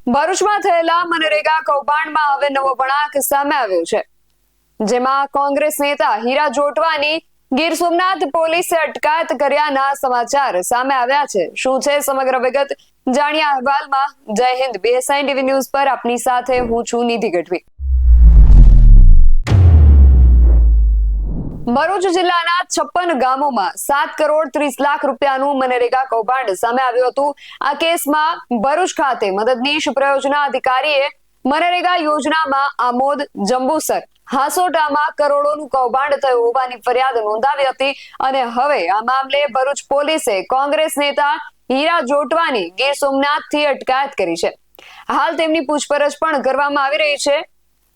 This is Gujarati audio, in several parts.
ભરૂચમાં થયેલા મનરેગા કૌભાંડમાં હવે નવો વળાંક સામે આવ્યો છે, જેમાં કોંગ્રેસ નેતા હીરા જોટવાની ગીર સોમનાથ પોલીસે અટકાયત કર્યાના સમાચાર સામે આવ્યા છે। શું છે સમગ્ર વિગત જાણ્યા અહેવાલમાં। જય હિન્દ, BSI ટીવી ન્યૂઝ પર આપની સાથે હું છું નિધિ ગઢવી। ભરૂચ જિલ્લાના 56 ગામોમાં 7 કરોડ 30 લાખ રૂપિયાનું મનરેગા કૌભાંડ સામે આવ્યું હતું। આ કેસમાં ભરૂચ ખાતે મદદનીશ પ્રયોજના અધિકારીએ મનરેગા યોજનામાં આમોદ, જંબુસર, હાસોટામાં કરોડોનું કૌભાંડ થયું હોવાની ફરિયાદ નોંધાવી હતી અને હવે આ મામલે ભરૂચ પોલીસે કોંગ્રેસ નેતા હીરા જોટવાની ગીર સોમનાથથી અટકાયત કરી છે। હાલ તેમની પૂછપરછ પણ કરવામાં આવી રહી છે।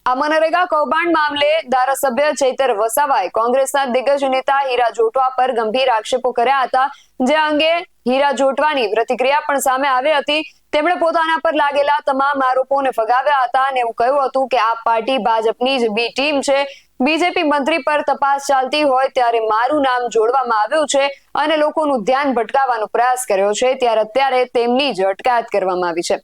આ મનરેગા કૌભાંડ મામલે ધારાસભ્ય ચૈતર વસાવાએ કોંગ્રેસના દિગ્ગજ નેતા હીરા જોટવા પર ગંભીર આક્ષેપો કર્યા હતા, જે અંગે હીરા જોટવાની પ્રતિક્રિયા પણ સામે આવી હતી। તેમણે પોતાના પર લાગેલા તમામ આરોપોને ફગાવ્યા હતા અને એવું કહ્યું હતું કે આ પાર્ટી ભાજપની જ બી ટીમ છે। બીજેપી મંત્રી પર તપાસ ચાલતી હોય ત્યારે મારું નામ જોડવામાં આવ્યું છે અને લોકોનું ધ્યાન ભટકાવવાનો પ્રયાસ કર્યો છે, ત્યારે અત્યારે તેમની જ અટકાયત કરવામાં આવી છે।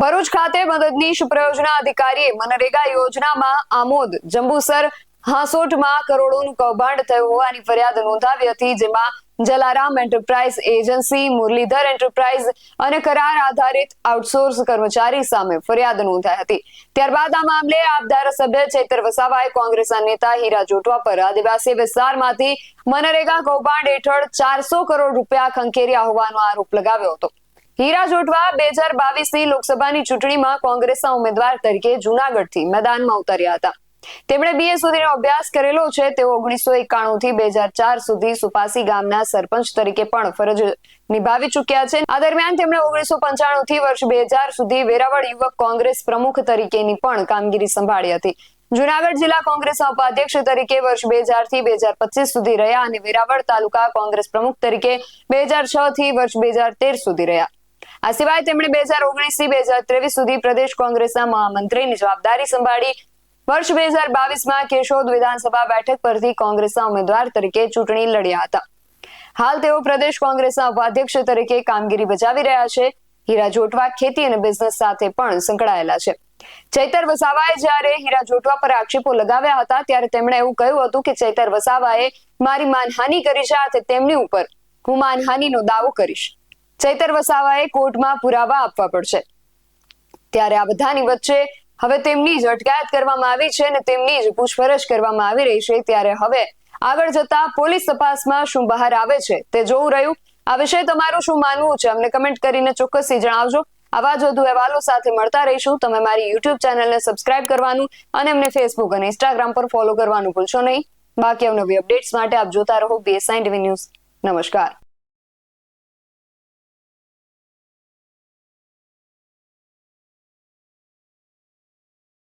ભરૂચ ખાતે મદદનીશ પ્રયોજના અધિકારીએ મનરેગા યોજનામાં આમોદ, જંબુસર, હાસોટમાં કરોડોનું કૌભાંડ થયું હોવાની ફરિયાદ નોંધાવી હતી, જેમાં Jalaram enterprise agency, Muralidhar enterprise અને કરાર આધારિત આઉટસોર્સ કર્મચારી સામે ફરિયાદ નોંધાઈ હતી। ત્યારબાદ આ મામલે આપ ધારાસભ્ય ચૈતર વસાવાએ કોંગ્રેસના નેતા હીરા જોટવા પર આદિવાસી વિસ્તારમાંથી મનરેગા કૌભાંડ હેઠળ 400 કરોડ રૂપિયા ખંખેર્યા હોવાનો આરોપ લગાવ્યો હતો। હીરા જોટવા 2022ની લોકસભાની ચૂંટણીમાં કોંગ્રેસના ઉમેદવાર તરીકે જૂનાગઢથી મેદાનમાં ઉતર્યા હતા। તેમણે BA સુધીનો અભ્યાસ કરેલો છે। તેઓ 1991 થી 2004 સુધી સુપાસી ગામના સરપંચ તરીકે પણ ફરજ નિભાવી ચૂક્યા છે। આ દરમિયાન તેમણે 1995 થી વર્ષ 2000 સુધી વેરાવળ યુવક કોંગ્રેસ પ્રમુખ તરીકેની પણ કામગીરી સંભાળી હતી। જૂનાગઢ જિલ્લા કોંગ્રેસના ઉપાધ્યક્ષ તરીકે વર્ષ 2000 થી 2025 સુધી રહ્યા અને વેરાવળ તાલુકા કોંગ્રેસ પ્રમુખ તરીકે 2006 થી વર્ષ 2013 સુધી રહ્યા। આ સિવાય તેમણે 2019 થી 2023 સુધી પ્રદેશ કોંગ્રેસના મહામંત્રીની જવાબદારી સંભાળી। વર્ષ 2022માં કેશોદ વિધાનસભા બેઠક પરથી કોંગ્રેસના ઉમેદવાર તરીકે ચૂંટણી લડ્યા હતા। હાલ તેઓ પ્રદેશ કોંગ્રેસના ઉપાધ્યક્ષ તરીકે કામગીરી બજાવી રહ્યા છે। હીરા જોટવા ખેતી અને બિઝનેસ સાથે પણ સંકળાયેલા છે। ચૈતર વસાવાએ જ્યારે હીરા જોટવા પર આક્ષેપો લગાવ્યા હતા ત્યારે તેમણે એવું કહ્યું હતું કે ચૈતર વસાવાએ મારી માનહાનિ કરી છે, આથી તેમની ઉપર હું માનહાનિનો દાવો કરીશ। ચૈતર વસાવાએ કોર્ટમાં પુરાવા આપવા પડશે। ત્યારે આ બધાની વચ્ચે હવે તેમની જ અટકાયત કરવામાં આવી છે અને તેમની જ પૂછપરછ કરવામાં આવી રહી છે। ત્યારે હવે આગળ જતા પોલીસ તપાસમાં શું બહાર આવે છે તે જોવું રહ્યું। આ વિશે તમારું શું માનવું છે અમને કમેન્ટ કરીને ચોક્કસથી જણાવજો। આવા જ વધુ અહેવાલો સાથે મળતા રહીશું। તમે મારી YouTube ચેનલને સબસ્ક્રાઇબ કરવાનું અને અમને Facebook અને Instagram પર ફોલો કરવાનું ભૂલશો નહીં। બાકી અવનવી અપડેટ્સ માટે આપ જોતા રહો BSI ટીવી ન્યૂઝ। નમસ્કાર।